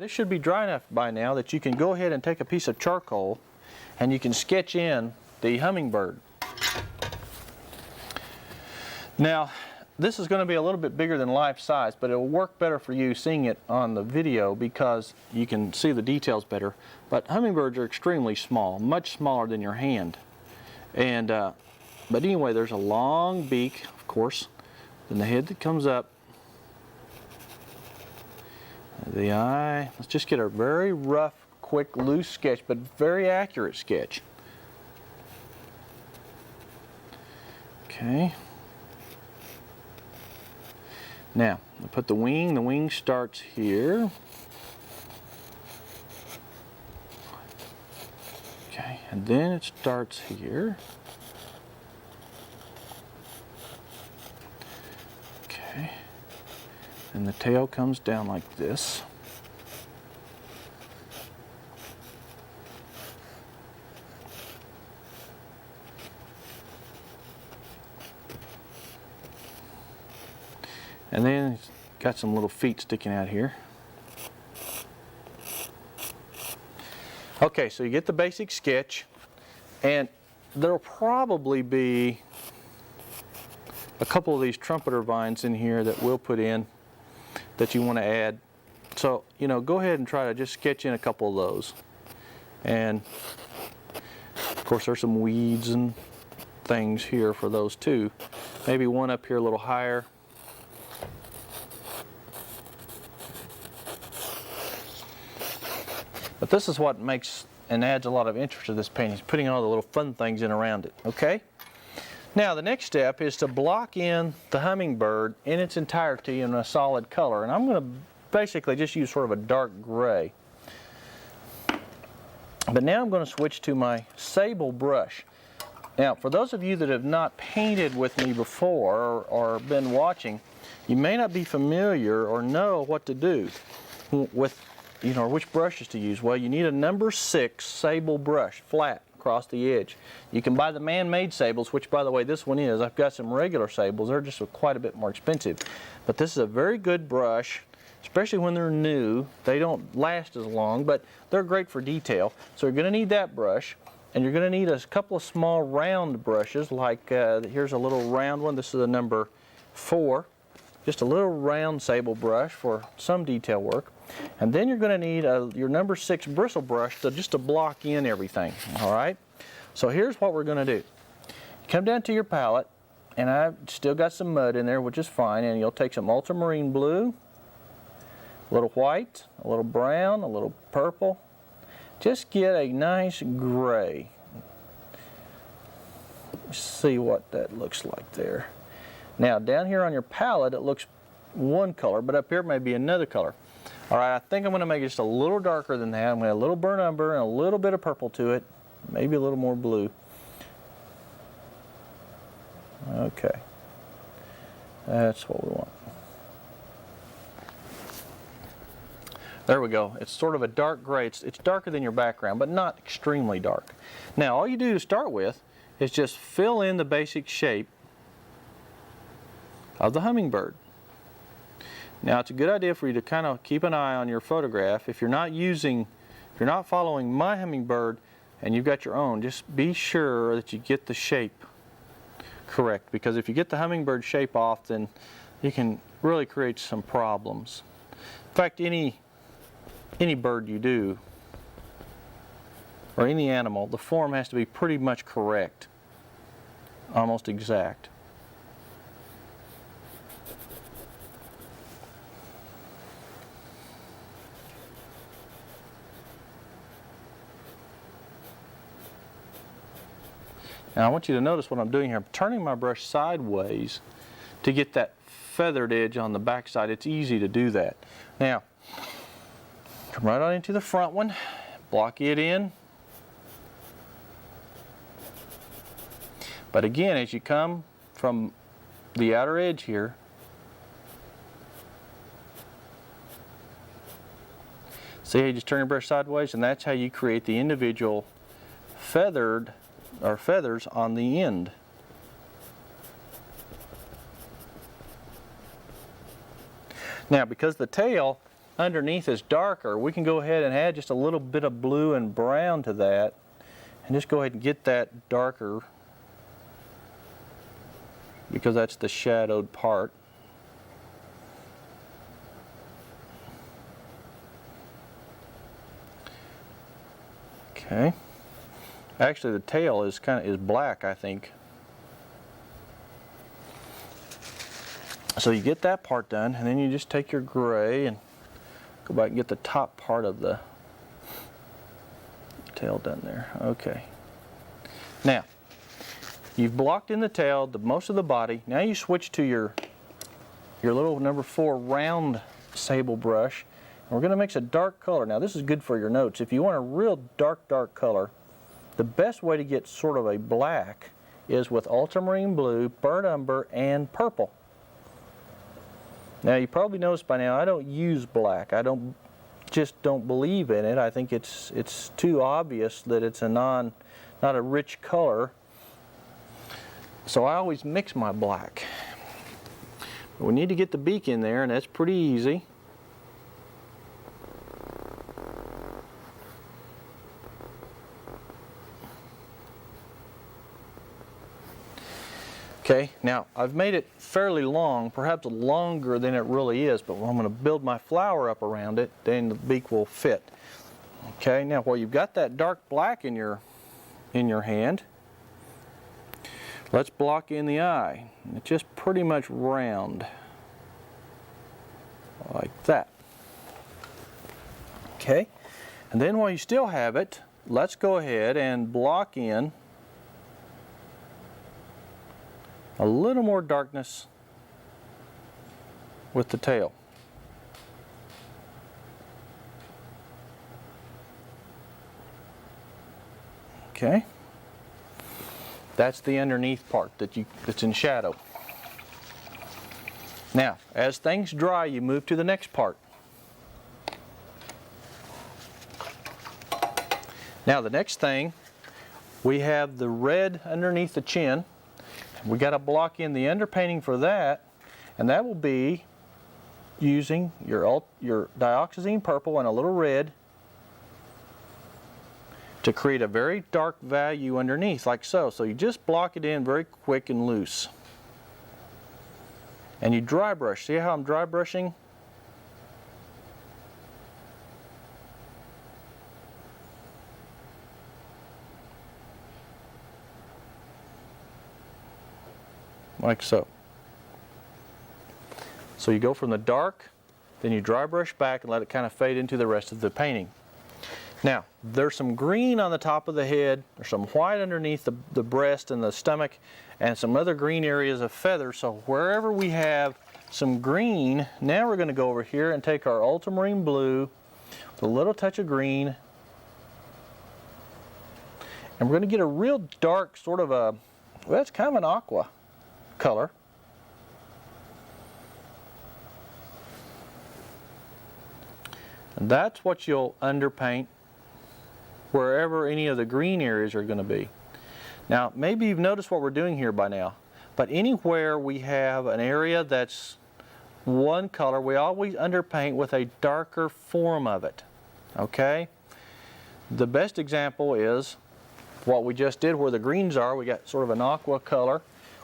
this should be dry enough by now that you can go ahead and take a piece of charcoal and you can sketch in the hummingbird. Now, this is going to be a little bit bigger than life size, but it will work better for you seeing it on the video because you can see the details better. But hummingbirds are extremely small, much smaller than your hand. And but anyway, there's a long beak, of course, then the head that comes up, the eye. Let's just get a very rough, quick, loose sketch, but very accurate sketch. Okay. Now, we'll put the wing. The wing starts here. Okay, and then it starts here. Okay, and the tail comes down like this. And then it's got some little feet sticking out here. Okay, so you get the basic sketch, and there'll probably be a couple of these trumpeter vines in here that we'll put in that you want to add. So, you know, go ahead and try to just sketch in a couple of those. And of course there's some weeds and things here for those too. Maybe one up here a little higher. But this is what makes and adds a lot of interest to this painting, is putting all the little fun things in around it, okay? Now the next step is to block in the hummingbird in its entirety in a solid color. And I'm going to basically just use sort of a dark gray. But now I'm going to switch to my sable brush. Now for those of you that have not painted with me before or been watching, you may not be familiar or know what to do with, you know, which brushes to use. Well, you need a number 6 sable brush, flat across the edge. You can buy the man-made sables, which by the way this one is. I've got some regular sables. They're just quite a bit more expensive. But this is a very good brush, especially when they're new. They don't last as long, but they're great for detail. So you're going to need that brush, and you're going to need a couple of small round brushes, like here's a little round one. This is a number 4. Just a little round sable brush for some detail work. And then you're going to need your number 6 bristle brush just to block in everything. All right? So here's what we're going to do. Come down to your palette, and I've still got some mud in there, which is fine. And you'll take some ultramarine blue, a little white, a little brown, a little purple. Just get a nice gray. Let's see what that looks like there. Now down here on your palette it looks one color, but up here it may be another color. All right, I think I'm going to make it just a little darker than that. I'm going to add a little burnt umber and a little bit of purple to it, maybe a little more blue. Okay, that's what we want. There we go. It's sort of a dark gray. It's darker than your background, but not extremely dark. Now all you do to start with is just fill in the basic shape of the hummingbird. Now it's a good idea for you to kind of keep an eye on your photograph. If you're not following my hummingbird and you've got your own, just be sure that you get the shape correct, because if you get the hummingbird shape off, then you can really create some problems. In fact, any bird you do, or any animal, the form has to be pretty much correct, almost exact. Now I want you to notice what I'm doing here. I'm turning my brush sideways to get that feathered edge on the back side. It's easy to do that. Now, come right on into the front one, block it in. But again, as you come from the outer edge here, see how you just turn your brush sideways, and that's how you create the individual feathers on the end. Now because the tail underneath is darker, we can go ahead and add just a little bit of blue and brown to that and just go ahead and get that darker because that's the shadowed part. Okay. Actually, the tail is black, I think. So you get that part done, and then you just take your gray and go back and get the top part of the tail done there. Okay. Now, you've blocked in the tail, most of the body. Now you switch to your little number 4 round sable brush. And we're going to mix a dark color. Now this is good for your notes. If you want a real dark color, the best way to get sort of a black is with ultramarine blue, burnt umber, and purple. Now you probably noticed by now I don't use black. I just don't believe in it. I think it's too obvious that it's not a rich color. So I always mix my black. But we need to get the beak in there, and that's pretty easy. Okay, now I've made it fairly long, perhaps longer than it really is, but when I'm going to build my flower up around it, then the beak will fit. Okay, now while you've got that dark black in your hand, let's block in the eye. It's just pretty much round, like that. Okay, and then while you still have it, let's go ahead and block in a little more darkness with the tail. Okay, that's the underneath part that's in shadow. Now, as things dry, you move to the next part. Now, the next thing, we have the red underneath the chin. We got to block in the underpainting for that, and that will be using your dioxazine purple and a little red to create a very dark value underneath, like so. So you just block it in very quick and loose. And you dry brush. See how I'm dry brushing? Like so. So you go from the dark, then you dry brush back and let it kind of fade into the rest of the painting. Now, there's some green on the top of the head, there's some white underneath the breast and the stomach, and some other green areas of feathers. So wherever we have some green, now we're going to go over here and take our ultramarine blue with a little touch of green, and we're going to get a real dark sort of a, well, it's kind of an aqua color. And that's what you'll underpaint wherever any of the green areas are going to be. Now, maybe you've noticed what we're doing here by now, but anywhere we have an area that's one color, we always underpaint with a darker form of it. Okay? The best example is what we just did where the greens are. We got sort of an aqua color.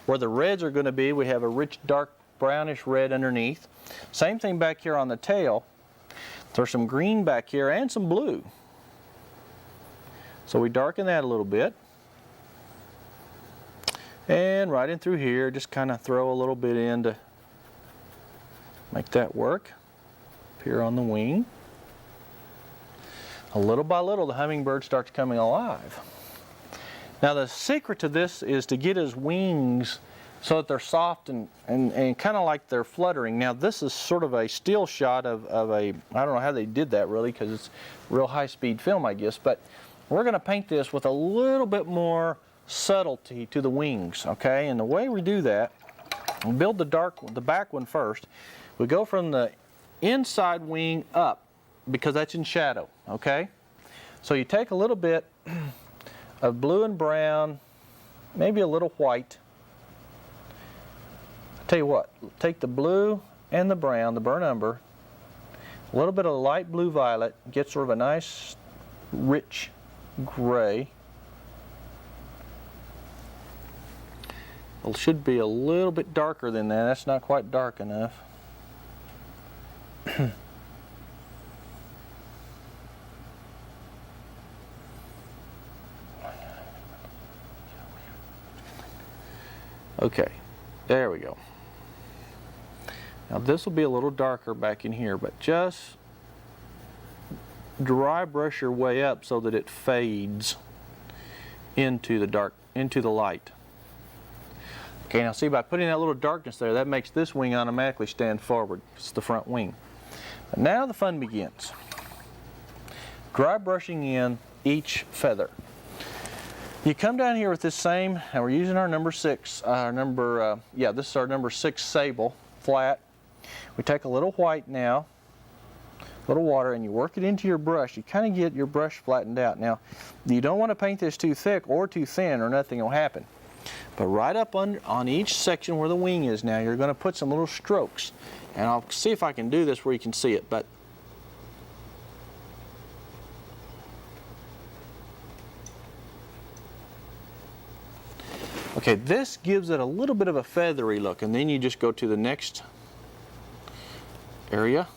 Where the reds are going to be, we have a rich dark brownish red underneath. Same thing back here on the tail. There's some green back here and some blue. So we darken that a little bit. And right in through here, just kind of throw a little bit in to make that work. Up here on the wing. A little by little, the hummingbird starts coming alive. Now the secret to this is to get his wings so that they're soft and kind of like they're fluttering. Now this is sort of a still shot of a, I don't know how they did that really because it's real high-speed film, I guess, but we're going to paint this with a little bit more subtlety to the wings, okay? And the way we do that, we build the back one first. We go from the inside wing up because that's in shadow, okay? So you take a little bit of blue and brown, maybe a little white. I'll tell you what, take the blue and the brown, the burnt umber, A little bit of light blue violet, get sort of a nice rich gray. It should be a little bit darker than that. That's not quite dark enough. Okay, there we go. Now this will be a little darker back in here, but just dry brush your way up so that it fades into the light. Okay, now see, by putting that little darkness there, that makes this wing automatically stand forward. It's the front wing. But now the fun begins. Dry brushing in each feather. You come down here with this same, and we're using our number 6, this is our number 6 sable, flat. We take a little white now, a little water, and you work it into your brush. You kind of get your brush flattened out. Now, you don't want to paint this too thick or too thin or nothing will happen. But right up on each section where the wing is now, you're going to put some little strokes. And I'll see if I can do this where you can see it. But okay, this gives it a little bit of a feathery look. And then you just go to the next area.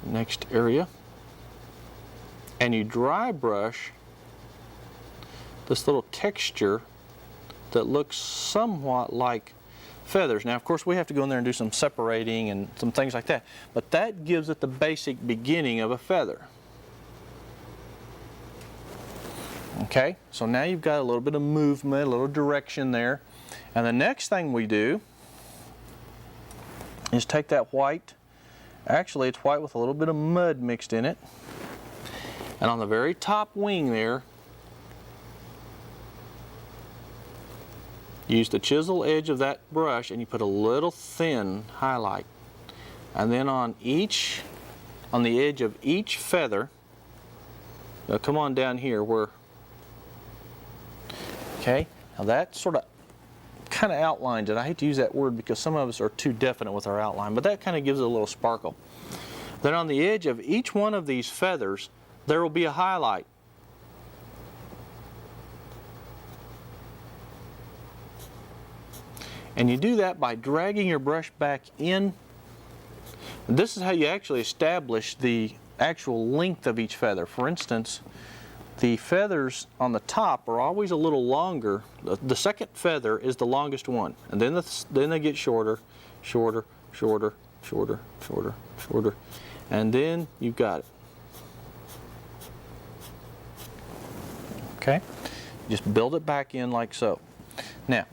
Next area. And you dry brush this little texture that looks somewhat like feathers. Now, of course, we have to go in there and do some separating and some things like that, but that gives it the basic beginning of a feather. Okay, so now you've got a little bit of movement, a little direction there. And the next thing we do is take that white, actually it's white with a little bit of mud mixed in it, and on the very top wing there, use the chisel edge of that brush and you put a little thin highlight. And then on the edge of each feather, now come on down here where, okay, now that sort of kind of outlines it. I hate to use that word because some of us are too definite with our outline, but that kind of gives it a little sparkle. Then on the edge of each one of these feathers, there will be a highlight. And you do that by dragging your brush back in. And this is how you actually establish the actual length of each feather. For instance, the feathers on the top are always a little longer. The second feather is the longest one, and then they get shorter, shorter, shorter, shorter, shorter, shorter, and then you've got it. Okay, just build it back in like so. Now,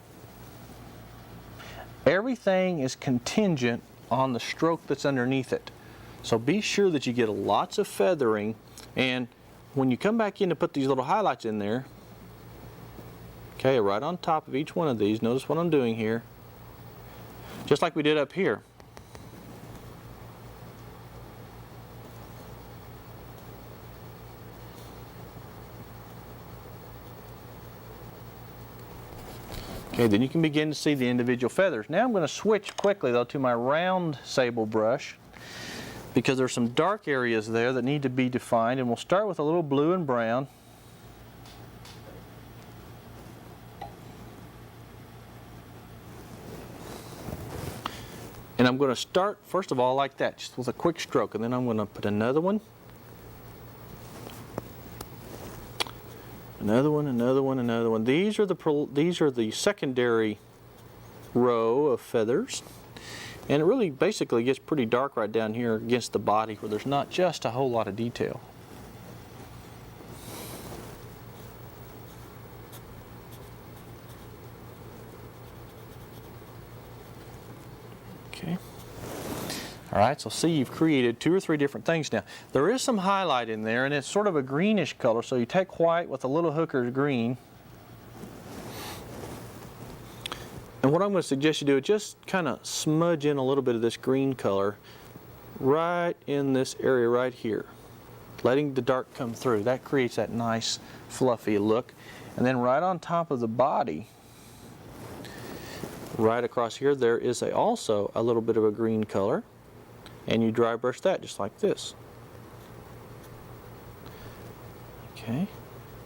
everything is contingent on the stroke that's underneath it. So be sure that you get lots of feathering, and when you come back in to put these little highlights in there, okay, right on top of each one of these, notice what I'm doing here, just like we did up here. Okay, then you can begin to see the individual feathers. Now I'm going to switch quickly though to my round sable brush because there's some dark areas there that need to be defined, and we'll start with a little blue and brown. And I'm going to start first of all like that, just with a quick stroke, and then I'm going to put another one. Another one, another one, another one. These are the secondary row of feathers. And it really basically gets pretty dark right down here against the body where there's not just a whole lot of detail. Okay. All right, so see, you've created 2 or 3 different things now. There is some highlight in there, and it's sort of a greenish color, so you take white with a little hooker's green. And what I'm going to suggest you do is just kind of smudge in a little bit of this green color right in this area right here, letting the dark come through. That creates that nice fluffy look. And then right on top of the body, Right across here there is also a little bit of a green color, and you dry brush that just like this. Okay,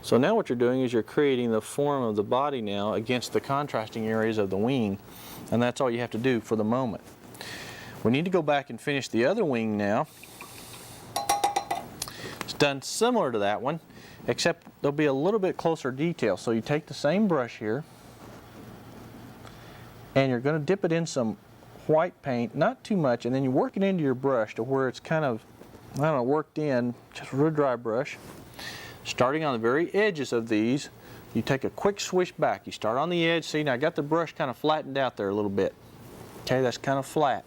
so now what you're doing is you're creating the form of the body now against the contrasting areas of the wing, and that's all you have to do for the moment. We need to go back and finish the other wing now. It's done similar to that one, except there'll be a little bit closer detail. So you take the same brush here, and you're going to dip it in some white paint, not too much, and then you work it into your brush to where it's kind of, I don't know, worked in, just a real dry brush. Starting on the very edges of these, you take a quick swish back. You start on the edge. See, now I got the brush kind of flattened out there a little bit. Okay, that's kind of flat.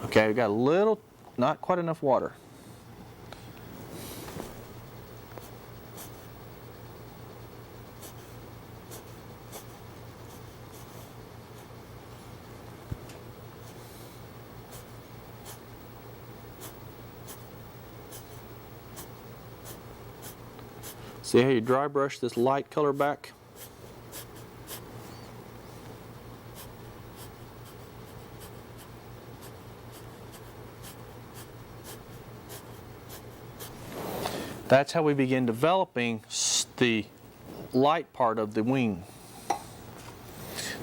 Okay, we've got a little, not quite enough water. See how you dry brush this light color back? That's how we begin developing the light part of the wing.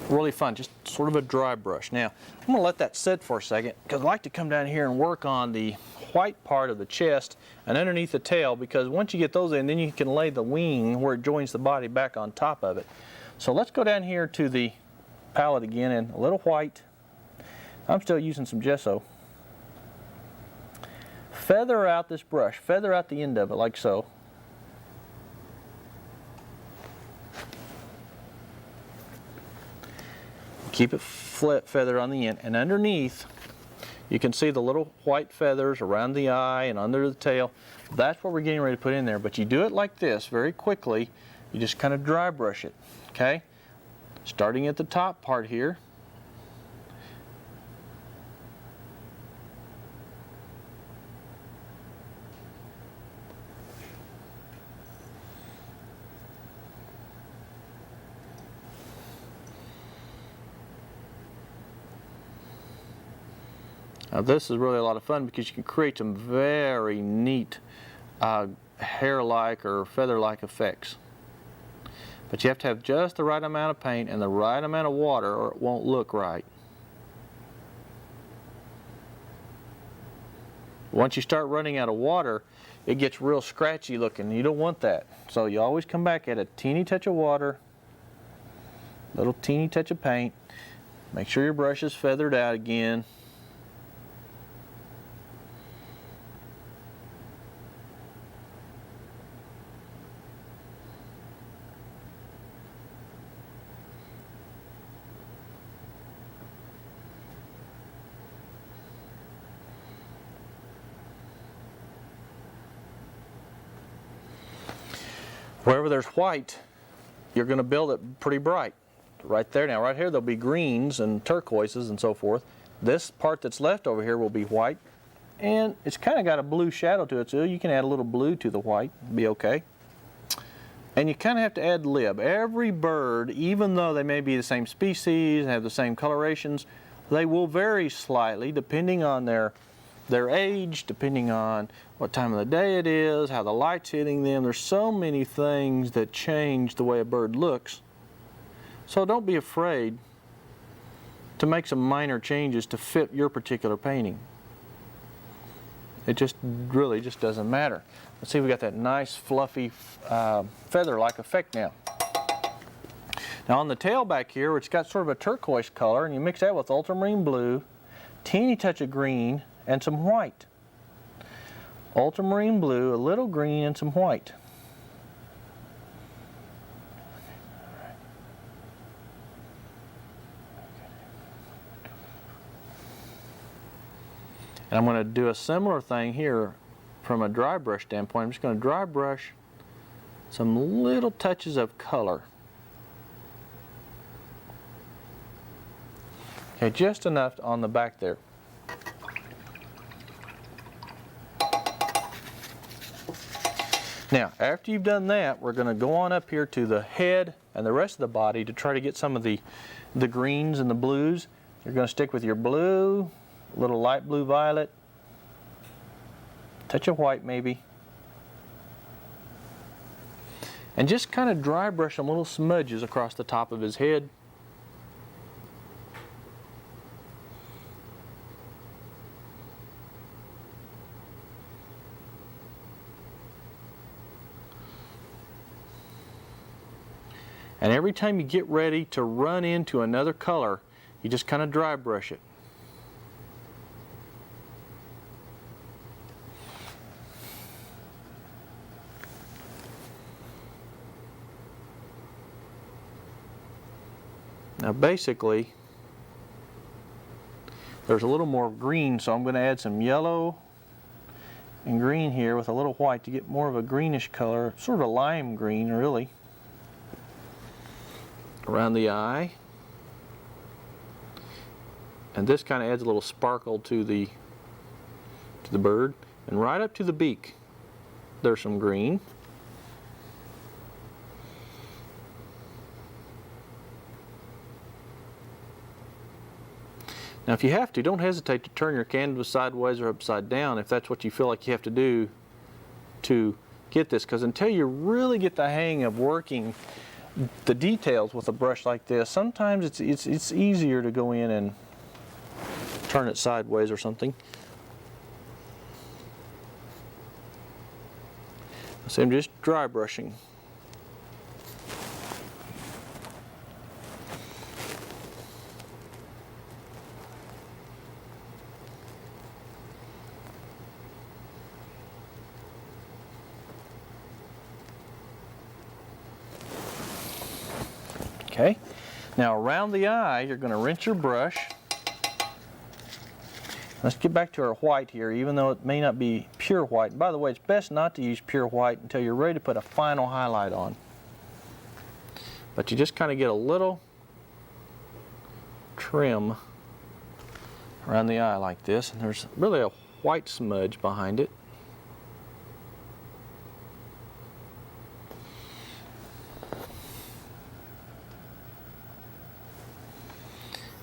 Really fun, just sort of a dry brush. Now, I'm going to let that sit for a second because I like to come down here and work on the white part of the chest and underneath the tail, because once you get those in, then you can lay the wing where it joins the body back on top of it. So let's go down here to the palette again and a little white. I'm still using some gesso. Feather out this brush, feather out the end of it like so. Keep it flat feather on the end, and underneath you can see the little white feathers around the eye and under the tail. That's what we're getting ready to put in there, but you do it like this very quickly. You just kind of dry brush it, okay? Starting at the top part here. Now this is really a lot of fun because you can create some very neat hair-like or feather-like effects. But you have to have just the right amount of paint and the right amount of water or it won't look right. Once you start running out of water, it gets real scratchy looking. You don't want that. So you always come back at a teeny touch of water, little teeny touch of paint. Make sure your brush is feathered out again. Wherever there's white, you're going to build it pretty bright. Right there now, right here there'll be greens and turquoises and so forth. This part that's left over here will be white, and it's kind of got a blue shadow to it, so you can add a little blue to the white, be okay. And you kind of have to add lib. Every bird, even though they may be the same species and have the same colorations, they will vary slightly depending on their age, depending on what time of the day it is, how the light's hitting them. There's so many things that change the way a bird looks. So don't be afraid to make some minor changes to fit your particular painting. It just really just doesn't matter. Let's see, we got that nice fluffy feather-like effect now. Now on the tail back here, it's got sort of a turquoise color, and you mix that with ultramarine blue, teeny touch of green, and some white. Ultramarine blue, a little green, and some white. And I'm going to do a similar thing here from a dry brush standpoint. I'm just going to dry brush some little touches of color. Okay, just enough on the back there. Now, after you've done that, we're going to go on up here to the head and the rest of the body to try to get some of the greens and the blues. You're going to stick with your blue, a little light blue violet, touch of white maybe, and just kind of dry brush some little smudges across the top of his head. And every time you get ready to run into another color, you just kind of dry brush it. Now basically, there's a little more green, so I'm going to add some yellow and green here with a little white to get more of a greenish color, sort of a lime green really, around the eye. And this kind of adds a little sparkle to the bird. And right up to the beak, there's some green. Now if you have to, don't hesitate to turn your canvas sideways or upside down if that's what you feel like you have to do to get this, because until you really get the hang of working the details with a brush like this, sometimes it's easier to go in and turn it sideways or something. So I'm just dry brushing. Okay, now around the eye, you're going to rinse your brush. Let's get back to our white here, even though it may not be pure white. And by the way, it's best not to use pure white until you're ready to put a final highlight on. But you just kind of get a little trim around the eye like this, and there's really a white smudge behind it.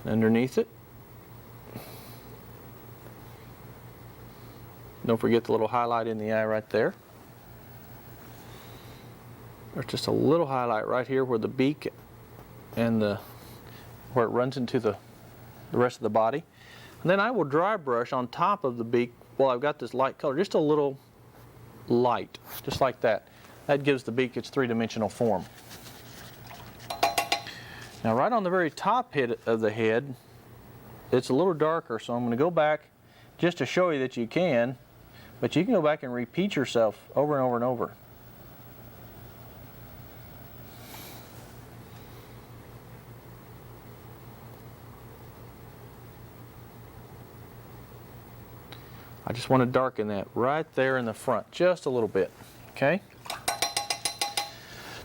Underneath it, don't forget the little highlight in the eye right there. There's just a little highlight right here where the beak and where it runs into the rest of the body. And then I will dry brush on top of the beak while I've got this light color, just a little light, just like that. That gives the beak its three-dimensional form. Now right on the very top of the head, it's a little darker, so I'm going to go back just to show you that you can, but you can go back and repeat yourself over and over and over. I just want to darken that right there in the front, just a little bit, okay?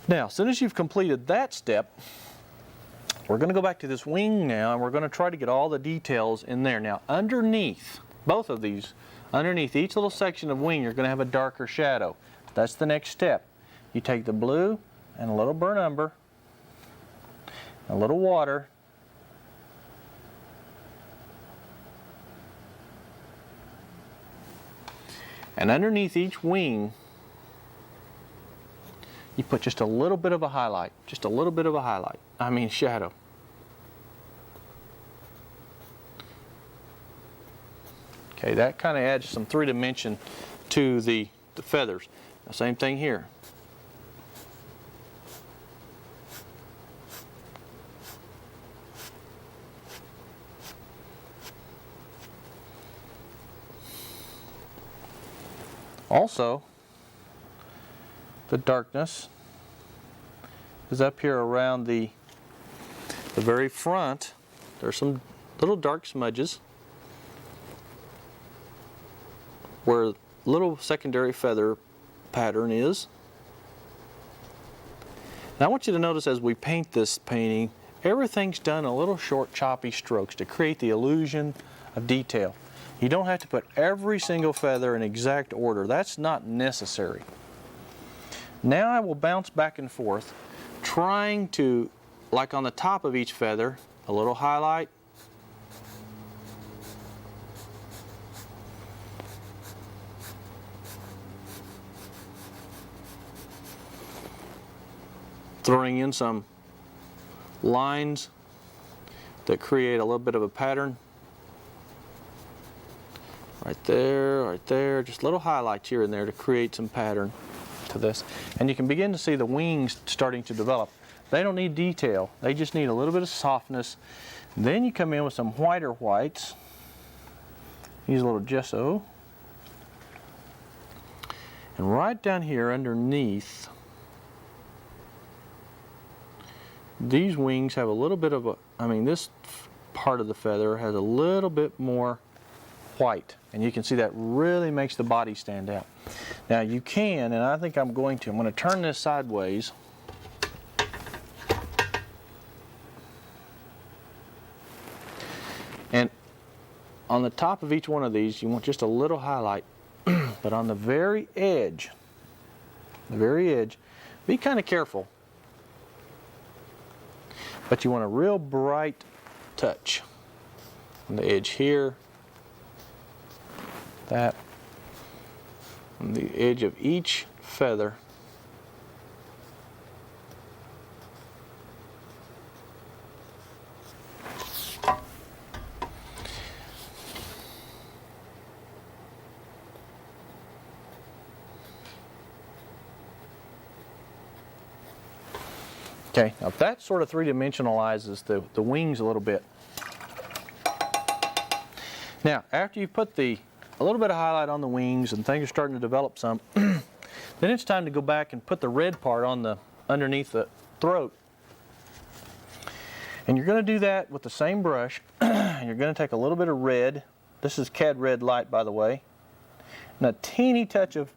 Now, as soon as you've completed that step, we're going to go back to this wing now, and we're going to try to get all the details in there. Now, underneath both of these, underneath each little section of wing, you're going to have a darker shadow. That's the next step. You take the blue and a little burnt umber, a little water, and underneath each wing, you put just a little bit of a highlight, just a little bit of a highlight, I mean shadow. Okay, that kind of adds some three dimension to the feathers. The same thing here. Also, the darkness is up here around the very front. There's some little dark smudges where little secondary feather pattern is. Now I want you to notice as we paint this painting, everything's done in little short choppy strokes to create the illusion of detail. You don't have to put every single feather in exact order. That's not necessary. Now I will bounce back and forth, trying to, like on the top of each feather, a little highlight. Throwing in some lines that create a little bit of a pattern. Right there, just little highlights here and there to create some pattern to this. And you can begin to see the wings starting to develop. They don't need detail, they just need a little bit of softness. Then you come in with some whiter whites. Use a little gesso. And right down here underneath, these wings have a little bit of this part of the feather has a little bit more white, and you can see that really makes the body stand out. Now you can, and I think I'm going to turn this sideways. And on the top of each one of these, you want just a little highlight, but on the very edge, be kind of careful. But you want a real bright touch on the edge here, that, on the edge of each feather. Okay, now that sort of three-dimensionalizes the wings a little bit. Now, after you've put a little bit of highlight on the wings and things are starting to develop some, then it's time to go back and put the red part on underneath the throat. And you're going to do that with the same brush, and you're going to take a little bit of red. This is Cad Red Light, by the way, and a teeny touch of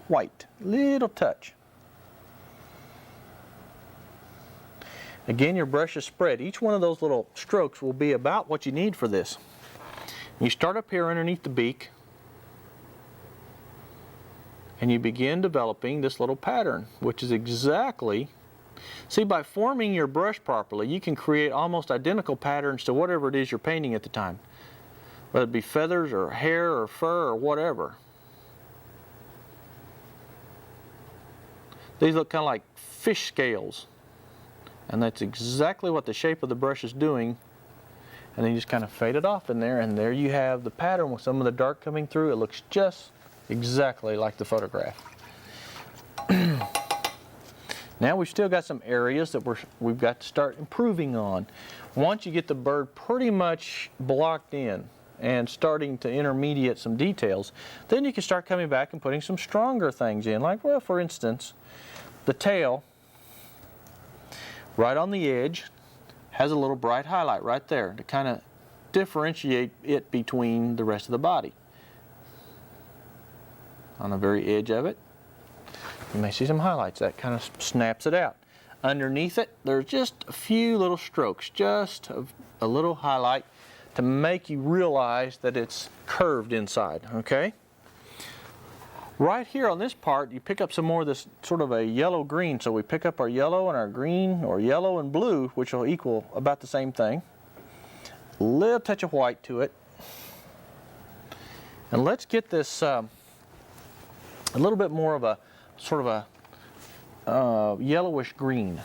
white, little touch. Again, your brush is spread. Each one of those little strokes will be about what you need for this. You start up here underneath the beak, and you begin developing this little pattern, which is exactly, see, by forming your brush properly, you can create almost identical patterns to whatever it is you're painting at the time, whether it be feathers or hair or fur or whatever. These look kind of like fish scales. And that's exactly what the shape of the brush is doing. And then you just kind of fade it off in there, and there you have the pattern with some of the dark coming through. It looks just exactly like the photograph. Now we've still got some areas that we've got to start improving on. Once you get the bird pretty much blocked in and starting to intermediate some details, then you can start coming back and putting some stronger things in. Like, well, for instance, the tail, right on the edge, has a little bright highlight right there to kind of differentiate it between the rest of the body. On the very edge of it, you may see some highlights. That kind of snaps it out. Underneath it, there's just a few little strokes, just a little highlight to make you realize that it's curved inside, okay? Right here on this part, you pick up some more of this sort of a yellow-green. So we pick up our yellow and our green, or yellow and blue, which will equal about the same thing. A little touch of white to it. And let's get this a little bit more of a sort of a yellowish green,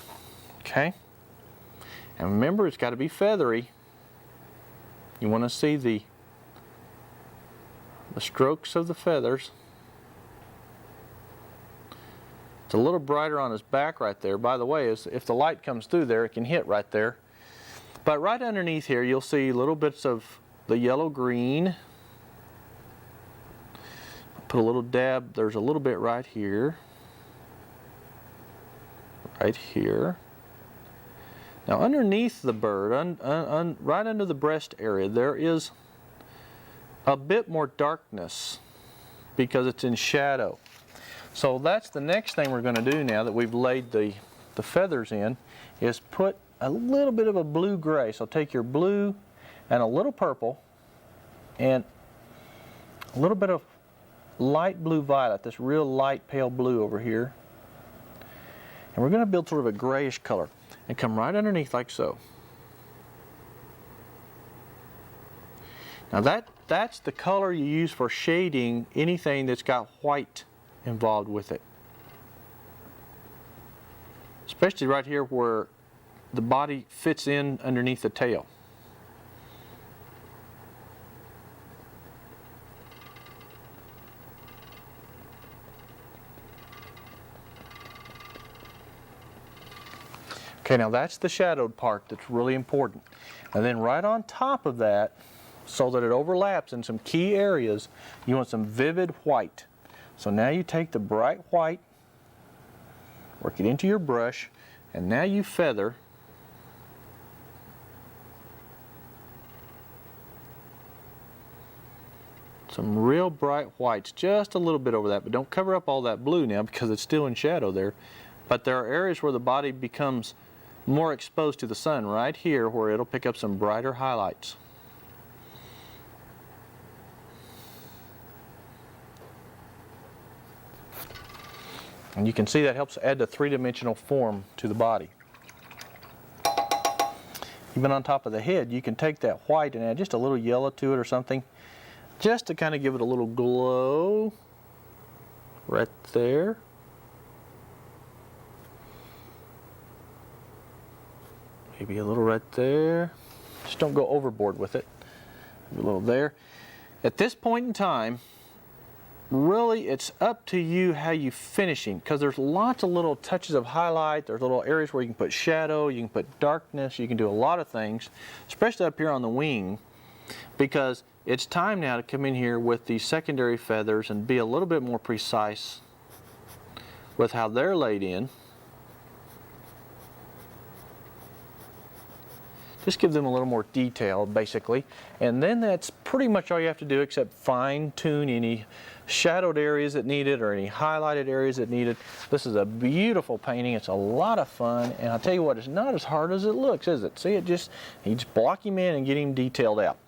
okay? And remember, it's got to be feathery. You want to see the strokes of the feathers. It's a little brighter on his back right there. By the way, if the light comes through there, it can hit right there. But right underneath here, you'll see little bits of the yellow-green. Put a little dab. There's a little bit right here. Right here. Now underneath the bird, right under the breast area, there is a bit more darkness because it's in shadow. So that's the next thing we're going to do now that we've laid the feathers in, is put a little bit of a blue-gray. So take your blue and a little purple and a little bit of light blue-violet, this real light pale blue over here. And we're going to build sort of a grayish color and come right underneath like so. Now that's the color you use for shading anything that's got white involved with it. Especially right here where the body fits in underneath the tail. Okay, now that's the shadowed part that's really important. And then right on top of that, so that it overlaps in some key areas, you want some vivid white. So now you take the bright white, work it into your brush, and now you feather some real bright whites, just a little bit over that, but don't cover up all that blue now because it's still in shadow there. But there are areas where the body becomes more exposed to the sun, right here where it'll pick up some brighter highlights. And you can see that helps add the three-dimensional form to the body. Even on top of the head, you can take that white and add just a little yellow to it or something, just to kind of give it a little glow right there. Maybe a little right there. Just don't go overboard with it. Maybe a little there. At this point in time, really it's up to you how you finishing, because there's lots of little touches of highlight, there's little areas where you can put shadow, you can put darkness, you can do a lot of things, especially up here on the wing, because it's time now to come in here with these secondary feathers and be a little bit more precise with how they're laid in. Just give them a little more detail, basically. And then that's pretty much all you have to do, except fine-tune any shadowed areas that need it or any highlighted areas that need it. This is a beautiful painting. It's a lot of fun. And I'll tell you what, it's not as hard as it looks, is it? See, you just block him in and get him detailed out.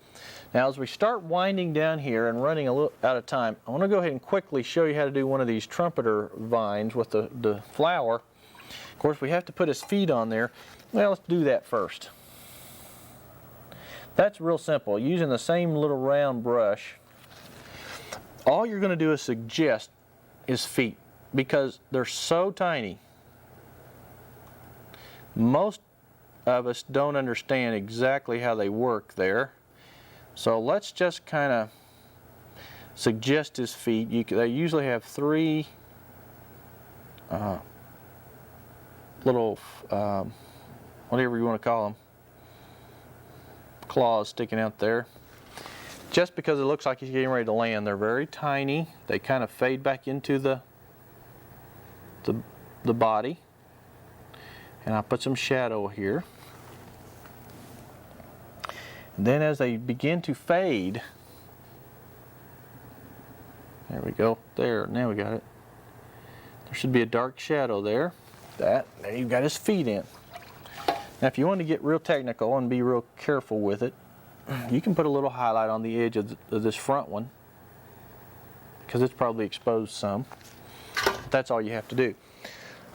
Now, as we start winding down here and running a little out of time, I want to go ahead and quickly show you how to do one of these trumpeter vines with the flower. Of course, we have to put his feet on there. Well, let's do that first. That's real simple. Using the same little round brush, all you're going to do is suggest his feet because they're so tiny. Most of us don't understand exactly how they work there. So let's just kind of suggest his feet. They usually have three little, whatever you want to call them, claws sticking out there. Just because it looks like he's getting ready to land, they're very tiny. They kind of fade back into the body. And I'll put some shadow here. And then as they begin to fade, there we go, there, now we got it. There should be a dark shadow there. There you've got his feet in. Now if you want to get real technical and be real careful with it, you can put a little highlight on the edge of this front one because it's probably exposed some. But that's all you have to do.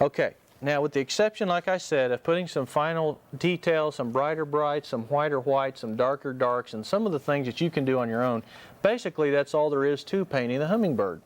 Okay, now with the exception, like I said, of putting some final details, some brighter brights, some whiter whites, some darker darks, and some of the things that you can do on your own, basically that's all there is to painting the hummingbird.